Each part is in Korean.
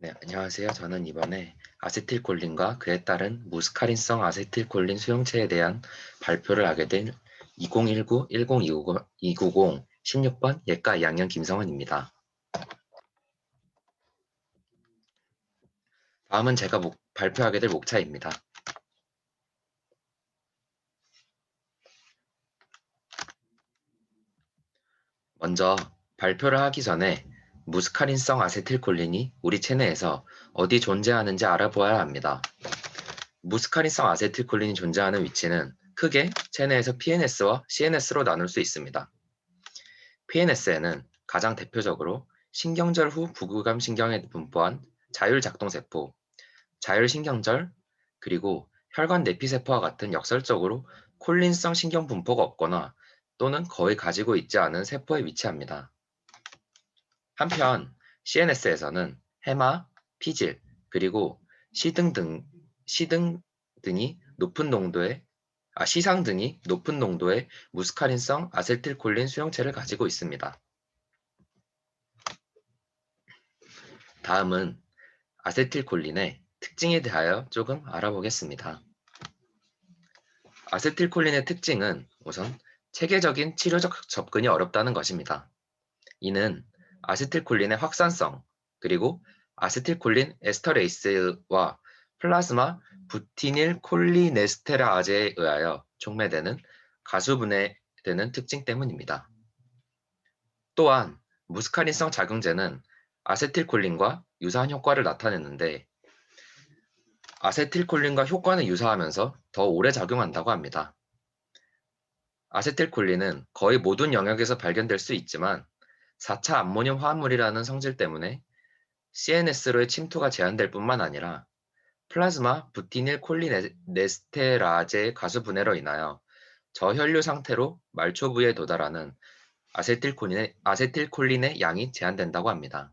네, 안녕하세요. 저는 이번에 아세틸콜린과 그에 따른 무스카린성 아세틸콜린 수용체에 대한 발표를 하게 된 2019-10-290 16번 예과 2학년 김성은입니다. 다음은 제가 발표하게 될 목차입니다. 먼저 발표를 하기 전에 무스카린성 아세틸콜린이 우리 체내에서 어디 존재하는지 알아보아야 합니다. 무스카린성 아세틸콜린이 존재하는 위치는 크게 체내에서 PNS와 CNS로 나눌 수 있습니다. PNS에는 가장 대표적으로 신경절 후 부교감 신경에 분포한 자율작동세포, 자율신경절, 그리고 혈관 내피세포와 같은 역설적으로 콜린성 신경 분포가 없거나 또는 거의 가지고 있지 않은 세포에 위치합니다. 한편 CNS에서는 해마, 피질, 그리고 시등 등이 높은 농도의 시상 등이 높은 농도의 무스카린성 아세틸콜린 수용체를 가지고 있습니다. 다음은 아세틸콜린의 특징에 대하여 조금 알아보겠습니다. 아세틸콜린의 특징은 우선 체계적인 치료적 접근이 어렵다는 것입니다. 이는 아세틸콜린의 확산성, 그리고 아세틸콜린 에스터레이스와 플라즈마 부티닐 콜리네스테라아제에 의하여 촉매되는 가수분해되는 특징 때문입니다. 또한 무스카린성 작용제는 아세틸콜린과 유사한 효과를 나타내는데 아세틸콜린과 효과는 유사하면서 더 오래 작용한다고 합니다. 아세틸콜린은 거의 모든 영역에서 발견될 수 있지만 4차 암모늄 화합물이라는 성질 때문에 CNS로의 침투가 제한될 뿐만 아니라 플라즈마 부티닐 콜리네스테라제의 가수 분해로 인하여 저혈류 상태로 말초 부위에 도달하는 아세틸콜린의 양이 제한된다고 합니다.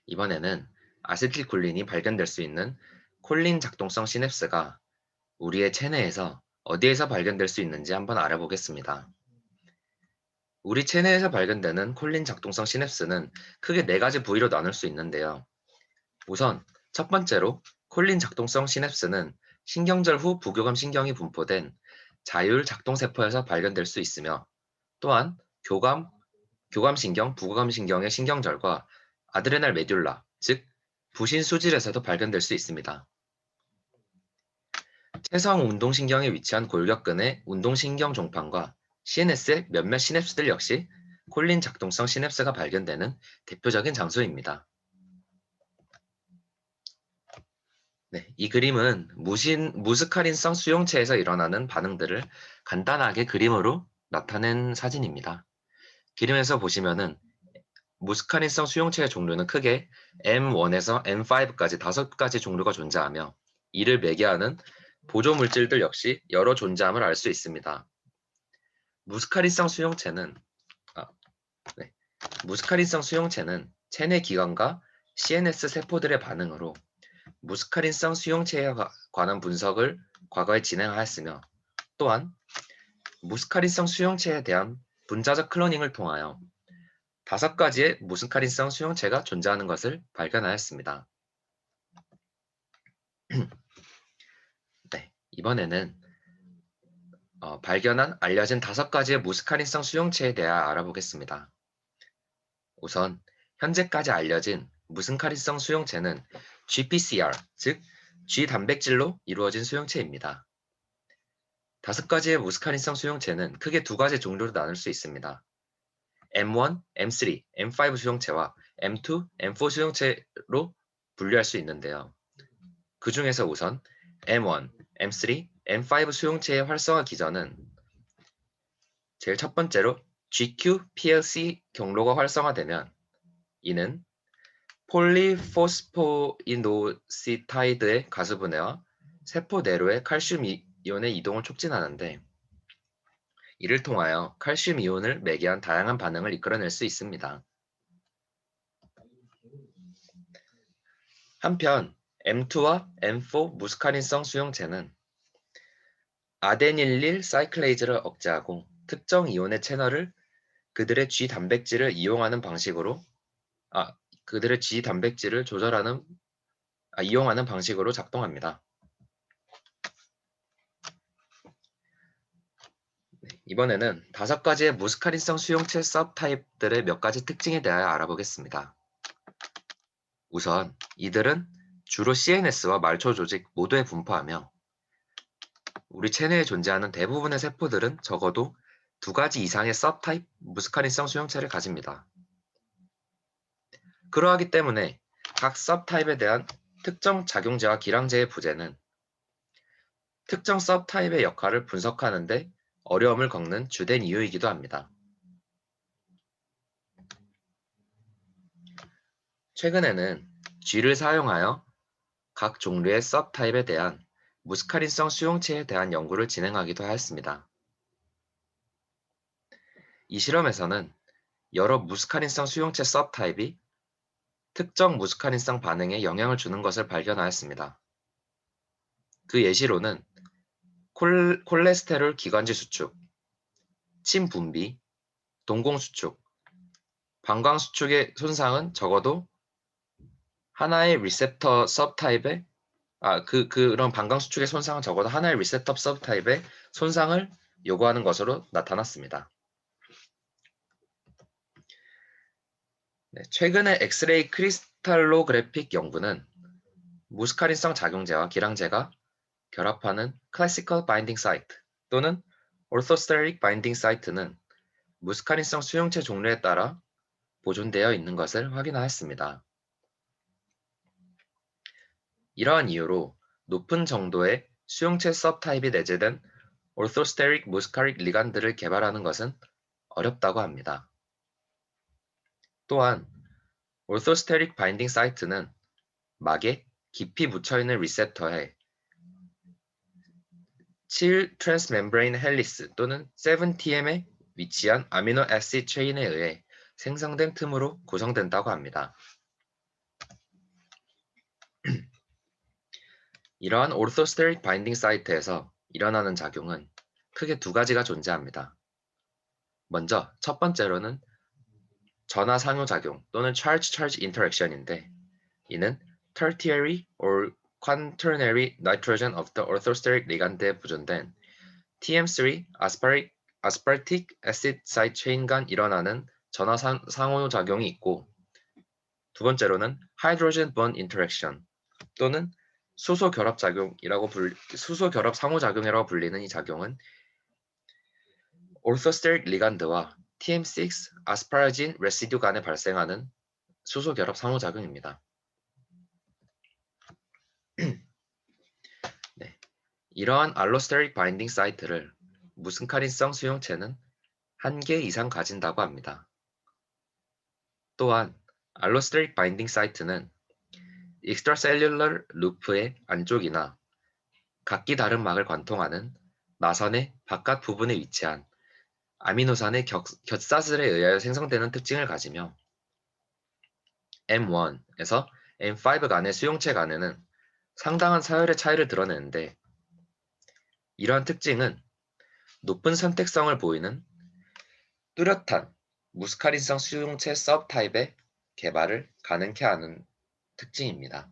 이번에는 아세틸콜린이 발견될 수 있는 콜린 작동성 시냅스가 우리의 체내에서 어디에서 발견될 수 있는지 한번 알아보겠습니다. 우리 체내에서 발견되는 콜린 작동성 시냅스는 크게 네 가지 부위로 나눌 수 있는데요. 우선 첫 번째로 콜린 작동성 시냅스는 신경절 후 부교감 신경이 분포된 자율 작동세포에서 발견될 수 있으며 또한 교감신경, 부교감신경의 신경절과 아드레날 메듈라, 즉 부신 수질에서도 발견될 수 있습니다. 체성 운동신경에 위치한 골격근의 운동신경 종판과 CNS의 몇몇 시냅스들 역시 콜린 작동성 시냅스가 발견되는 대표적인 장소입니다. 네, 이 그림은 무스카린성 수용체에서 일어나는 반응들을 간단하게 그림으로 나타낸 사진입니다. 그림에서 보시면은 무스카린성 수용체의 종류는 크게 M1에서 M5까지 5가지 종류가 존재하며 이를 매개하는 보조 물질들 역시 여러 존재함을 알 수 있습니다. 무스카린성 수용체는 아, 네. 무스카린성 수용체는 체내 기관과 CNS 세포들의 반응으로 무스카린성 수용체에 관한 분석을 과거에 진행하였으며 또한 무스카린성 수용체에 대한 분자적 클로닝을 통하여 5가지의 무스카린성 수용체가 존재하는 것을 발견하였습니다. 네, 이번에는 발견한 알려진 5가지의 무스카린성 수용체에 대해 알아보겠습니다. 우선 현재까지 알려진 무스카린성 수용체는 GPCR, 즉 G 단백질로 이루어진 수용체입니다. 5가지의 무스카린성 수용체는 크게 2가지 종류로 나눌 수 있습니다. M1, M3, M5 수용체와 M2, M4 수용체로 분류할 수 있는데요. 그 중에서 우선 M1, M3, M5 수용체의 활성화 기전은 제일 첫 번째로 GQ-PLC 경로가 활성화되면 이는 폴리포스포이노시타이드의 가수분해와 세포 내로의 칼슘 이온의 이동을 촉진하는데 이를 통하여 칼슘 이온을 매개한 다양한 반응을 이끌어낼 수 있습니다. 한편 M2와 M4 무스카린성 수용체는 아데닐릴 사이클레이즈를 억제하고 특정 이온의 채널을 그들의 G 단백질을 이용하는 방식으로 그들의 G 단백질을 이용하는 방식으로 작동합니다. 이번에는 5가지의 무스카린성 수용체 서브타입들의 몇 가지 특징에 대하여 알아보겠습니다. 우선 이들은 주로 CNS와 말초 조직 모두에 분포하며 우리 체내에 존재하는 대부분의 세포들은 적어도 2가지 이상의 서브타입 무스카린성 수용체를 가집니다. 그러하기 때문에 각 서브타입에 대한 특정 작용제와 기량제의 부재는 특정 서브타입의 역할을 분석하는 데 어려움을 겪는 주된 이유이기도 합니다. 최근에는 G를 사용하여 각 종류의 서브타입에 대한 무스카린성 수용체에 대한 연구를 진행하기도 하였습니다. 이 실험에서는 여러 무스카린성 수용체 서브타입이 특정 무스카린성 반응에 영향을 주는 것을 발견하였습니다. 그 예시로는 콜레스테롤 기관지 수축, 침 분비, 동공 수축, 방광 수축의 손상은 적어도 하나의 리셉터 서브타입의 그런 방광 수축의 손상은 적어도 하나의 리셉터 서브타입의 손상을 요구하는 것으로 나타났습니다. 최근의 엑스레이 크리스탈로그래픽 연구는 무스카린성 작용제와 기량제가 결합하는 클래시컬 바인딩 사이트 또는 오르토스테릭 바인딩 사이트는 무스카린성 수용체 종류에 따라 보존되어 있는 것을 확인하였습니다. 이러한 이유로 높은 정도의 수용체 서브타입이 내재된 오르토스테릭 무스카릭 리간드를 개발하는 것은 어렵다고 합니다. 또한 오르토스테릭 바인딩 사이트는 막에 깊이 묻혀있는 리셉터에 7 트랜스멤브레인 헬리스 또는 7TM에 위치한 아미노 애시드 체인에 의해 생성된 틈으로 구성된다고 합니다. 이러한 오르토스테릭 바인딩 사이트에서 일어나는 작용은 크게 2가지가 존재합니다. 먼저 첫 번째로는 전하 상호작용 또는 charge-charge interaction인데 이는 tertiary or quaternary nitrogen of the orthosteric ligand에 보존된 TM3 aspartic acid side chain 간 일어나는 전하 상호작용이 있고 두 번째로는 hydrogen bond interaction 또는 수소 결합 상호작용이라고 불리는 이 작용은 orthosteric ligand와 TM6 asparagine residue 간에 발생하는 수소 결합 상호작용입니다. 이러한 알로스테릭 바인딩 사이트를 무스카린성 수용체는 1개 이상 가진다고 합니다. 또한 알로스테릭 바인딩 사이트는 extracellular 루프의 안쪽이나 각기 다른 막을 관통하는 나선의 바깥 부분에 위치한 아미노산의 곁사슬에 의하여 생성되는 특징을 가지며 M1에서 M5 간의 수용체 간에는 상당한 서열의 차이를 드러내는데 이러한 특징은 높은 선택성을 보이는 뚜렷한 무스카린성 수용체 서브타입의 개발을 가능케 하는 특징입니다.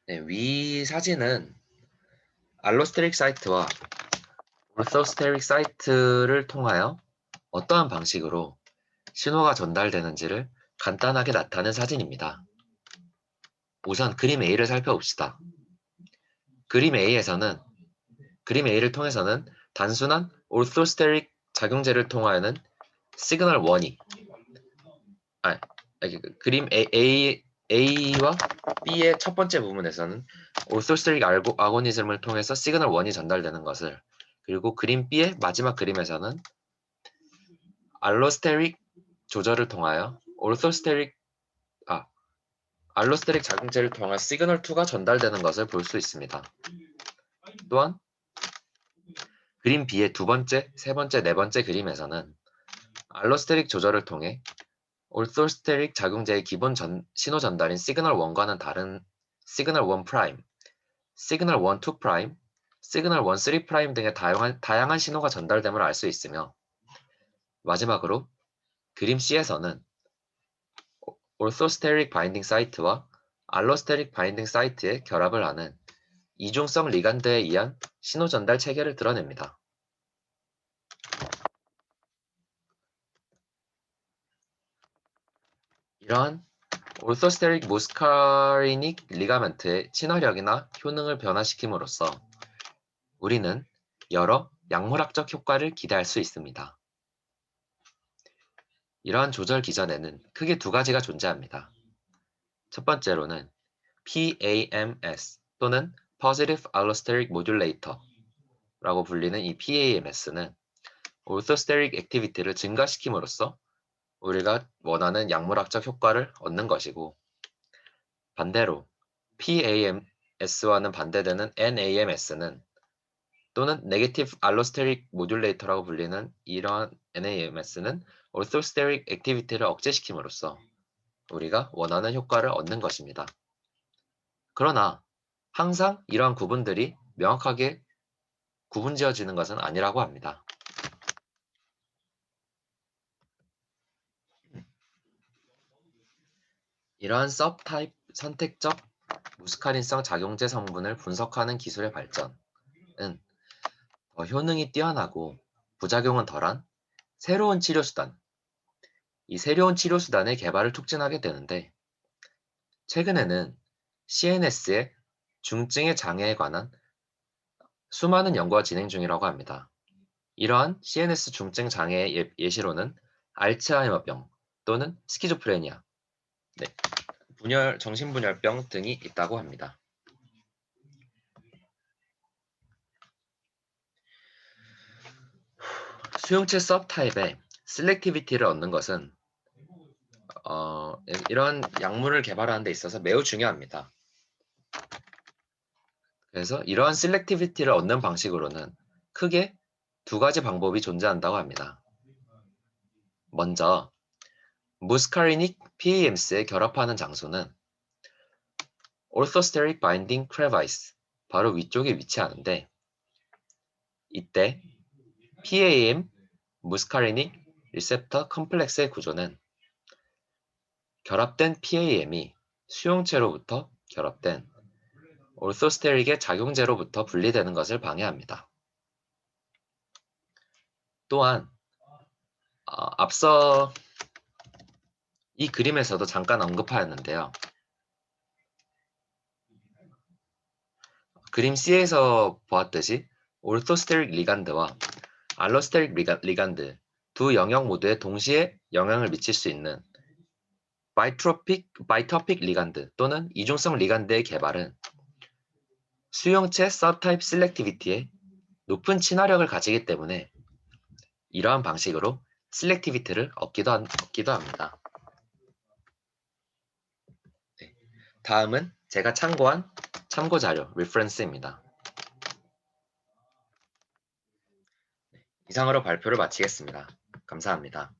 위 사진은 알로스테릭 사이트와 오르토스테릭 사이트를 통하여 어떠한 방식으로 신호가 전달되는지를 간단하게 나타낸 사진입니다. 우선 그림 A를 살펴봅시다. 그림 A를 통해서는 단순한 오르토스테릭 작용제를 통하여는 시그널 1이 그림 A와 B의 첫 번째 부분에서는 오르토스테릭 아고니즘을 통해서 시그널 1이 전달되는 것을 그리고 그림 B의 마지막 그림에서는 알로스테릭 조절을 통하여 알로스테릭 작용제를 통한 시그널 2가 전달되는 것을 볼 수 있습니다. 또한 그림 B의 두 번째, 세 번째, 네 번째 그림에서는 알로스테릭 조절을 통해 오르토스테릭 작용제의 기본 신호 전달인 시그널 1과는 다른 시그널 1 프라임, 시그널 1, 2 프라임, 시그널 1, 3' 등의 다양한 신호가 전달됨을 알 수 있으며, 마지막으로 그림 C에서는 orthosteric 바인딩 사이트와 알로스테릭 바인딩 사이트의 결합을 하는 이중성 리간드에 의한 신호 전달 체계를 드러냅니다. 이러한 orthosteric muscarinic 리가멘트의 친화력이나 효능을 변화시킴으로써 우리는 여러 약물학적 효과를 기대할 수 있습니다. 이러한 조절 기전에는 크게 두 가지가 존재합니다. 첫 번째로는 PAMS 또는 Positive Allosteric Modulator라고 불리는 이 PAMS는 orthosteric activity를 증가시킴으로써 우리가 원하는 약물학적 효과를 얻는 것이고, 반대로 PAMS와는 반대되는 NAMS는 또는 Negative Allosteric Modulator라고 불리는 이러한 NAMS는 orthosteric activity를 억제시킴으로써 우리가 원하는 효과를 얻는 것입니다. 그러나 항상 이러한 구분들이 명확하게 구분지어지는 것은 아니라고 합니다. 이러한 서브타입 선택적 무스카린성 작용제 성분을 분석하는 기술의 발전은 더 효능이 뛰어나고 부작용은 덜한 새로운 치료수단, 이 새로운 치료수단의 개발을 촉진하게 되는데, 최근에는 CNS의 중증의 장애에 관한 수많은 연구가 진행 중이라고 합니다. 이러한 CNS 중증 장애의 예시로는 알츠하이머병 또는 스키조프레니아, 정신분열병 등이 있다고 합니다. 수용체 서브타입의 셀렉티비티를 얻는 것은 이런 약물을 개발하는 데 있어서 매우 중요합니다. 그래서 이러한 셀렉티비티를 얻는 방식으로는 크게 두 가지 방법이 존재한다고 합니다. 먼저 무스카리닉 PAMS에 결합하는 장소는 orthosteric binding crevice, 바로 위쪽에 위치하는데, 이때 PAM 무스카리닉 리셉터 컴플렉스의 구조는 결합된 PAM이 수용체로부터 결합된 orthosteric의 작용제로부터 분리되는 것을 방해합니다. 또한 앞서 이 그림에서도 잠깐 언급하였는데요. 그림 C에서 보았듯이 orthosteric 리간드와 알로스테릭 리간드 두 영역 모두에 동시에 영향을 미칠 수 있는 바이토픽 리간드 또는 이중성 리간드의 개발은 수용체 서브타입 셀렉티비티에 높은 친화력을 가지기 때문에 이러한 방식으로 셀렉티비티를 얻기도 합니다. 다음은 제가 참고한 참고자료, reference입니다. 이상으로 발표를 마치겠습니다. 감사합니다.